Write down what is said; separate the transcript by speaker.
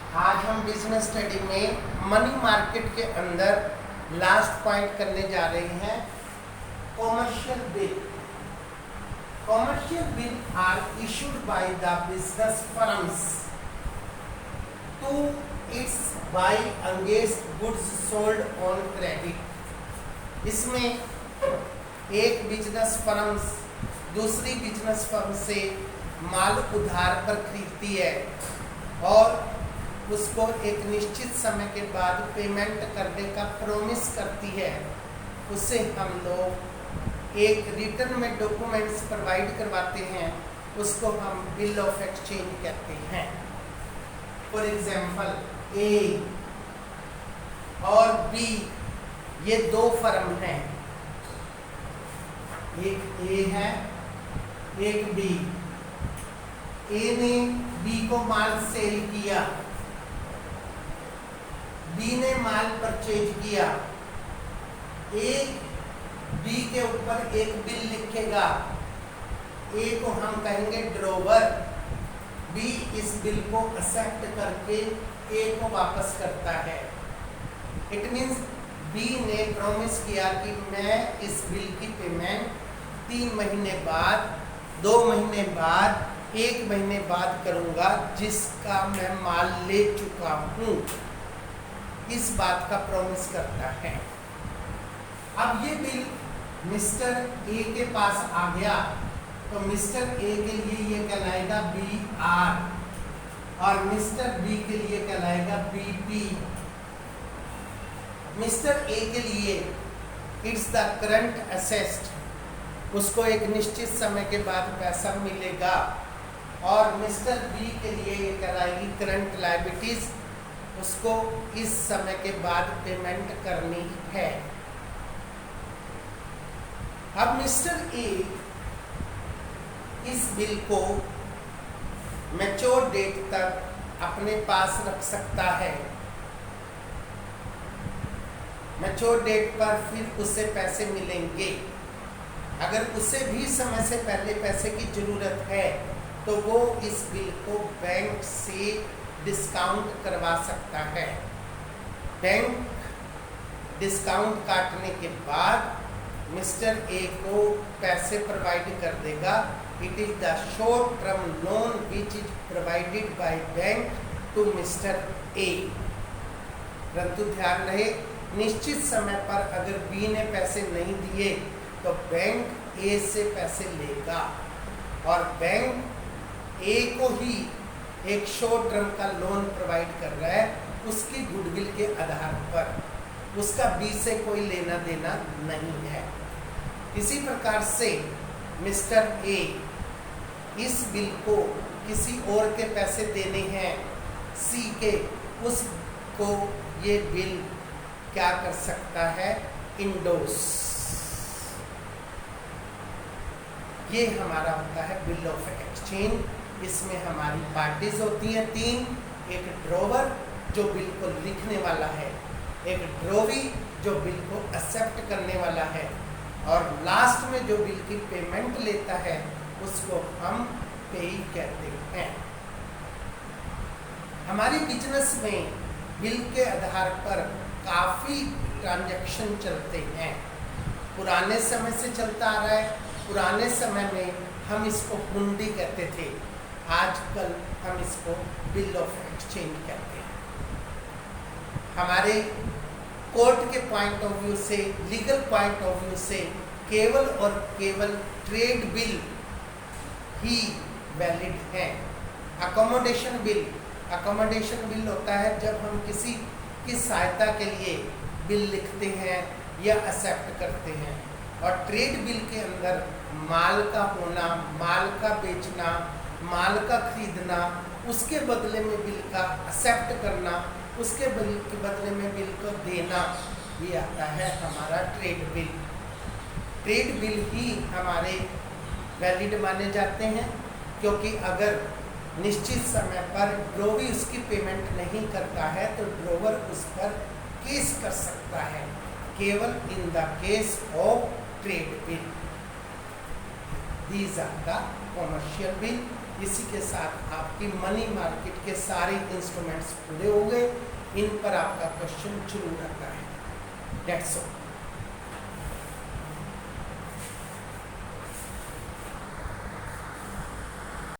Speaker 1: आज हम business study में मनी मार्केट के अंदर लास्ट पॉइंट करने जा रहे हैं commercial bill. Commercial bill are issued by the business firms to its buy against goods sold on credit. इसमें एक बिजनेस फर्म्स दूसरी बिजनेस फर्म से माल उधार पर खरीदती है और उसको एक निश्चित समय के बाद पेमेंट करने का प्रॉमिस करती है। उससे हम लोग एक रिटर्न में डॉक्यूमेंट्स प्रोवाइड करवाते हैं, उसको हम बिल ऑफ एक्सचेंज कहते हैं। फॉर एग्जाम्पल ए और बी ये दो फर्म हैं, एक ए है एक बी। ए ने बी को माल सेल किया, बी ने माल परचेज किया। ए बी के ऊपर एक बिल लिखेगा, ए को हम कहेंगे ड्रॉवर। बी इस बिल को एक्सेप्ट करके ए को वापस करता है। इट मीन्स बी ने प्रॉमिस किया कि मैं इस बिल की पेमेंट 3 महीने बाद, 2 महीने बाद, 1 महीने बाद करूंगा, जिसका मैं माल ले चुका हूं। इस बात का प्रॉमिस करता है। अब ये बिल मिस्टर ए के पास आ गया तो मिस्टर ए के लिए ये कहलाएगा बी आर और मिस्टर बी के लिए कहलाएगा बी पी। मिस्टर ए के लिए इट्स द करंट असेस्ट, उसको एक निश्चित समय के बाद पैसा मिलेगा। और मिस्टर बी के लिए ये कहलाएगी करंट लायबिलिटीज, उसको इस समय के बाद पेमेंट करनी है। अब मिस्टर ए इस बिल को मैच्योर डेट तक अपने पास रख सकता है। मैच्योर डेट पर फिर उसे पैसे मिलेंगे। अगर उसे भी समय से पहले पैसे की जरूरत है तो वो इस बिल को बैंक से डिस्काउंट करवा सकता है। बैंक डिस्काउंट काटने के बाद मिस्टर ए को पैसे प्रोवाइड कर देगा। It is the short term loan which is provided by bank to mister A. परंतु ध्यान रहे, निश्चित समय पर अगर बी ने पैसे नहीं दिए तो बैंक ए से पैसे लेगा और बैंक ए को ही एक शॉर्ट टर्म का लोन प्रोवाइड कर रहा है, उसकी गुडविल के आधार पर। उसका बी से कोई लेना देना नहीं है। इसी प्रकार से मिस्टर ए इस बिल को किसी और के पैसे देने हैं सी के, उसको ये बिल क्या कर सकता है, इंडोस। ये हमारा होता है बिल ऑफ एक्सचेंज। इसमें हमारी पार्टीज होती हैं 3, एक ड्रॉवर जो बिल को लिखने वाला है, एक ड्रॉवी जो बिल को एक्सेप्ट करने वाला है, और लास्ट में जो बिल की पेमेंट लेता है उसको हम पेई कहते हैं। हमारी बिजनेस में बिल के आधार पर काफ़ी ट्रांजैक्शन चलते हैं। पुराने समय से चलता आ रहा है। पुराने समय में हम इसको हुंडी कहते थे, आजकल हम इसको बिल ऑफ एक्सचेंज कहते हैं। हमारे कोर्ट के पॉइंट ऑफ व्यू से, लीगल पॉइंट ऑफ व्यू से केवल और केवल ट्रेड बिल ही वैलिड है। अकोमोडेशन बिल होता है जब हम किसी की सहायता के लिए बिल लिखते हैं या एक्सेप्ट करते हैं। और ट्रेड बिल के अंदर माल का होना, माल का बेचना, माल का खरीदना, उसके बदले में बिल का एक्सेप्ट करना, उसके बदले में बिल को देना, ये आता है हमारा ट्रेड बिल। ट्रेड बिल ही हमारे वैलिड माने जाते हैं, क्योंकि अगर निश्चित समय पर ड्रॉवी उसकी पेमेंट नहीं करता है तो ड्रॉवर उस पर केस कर सकता है, केवल in the case of trade bill. These are the commercial bill इसी के साथ आपकी मनी मार्केट के सारे इंस्ट्रूमेंट्स पूरे हो गए। इन पर आपका क्वेश्चन जरूर आता है। That's all.